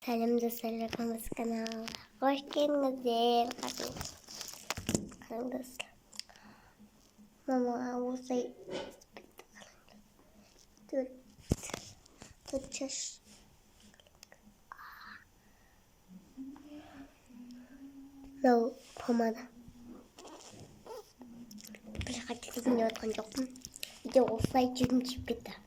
Сәлем достар, каналға қош келдіңіздер. Қараңыздар, мама осылай төрт шаш мынау помада. Бір жаққа кетейін деп отқан жоқпын. Үйде осылай жүргім келіп кетті.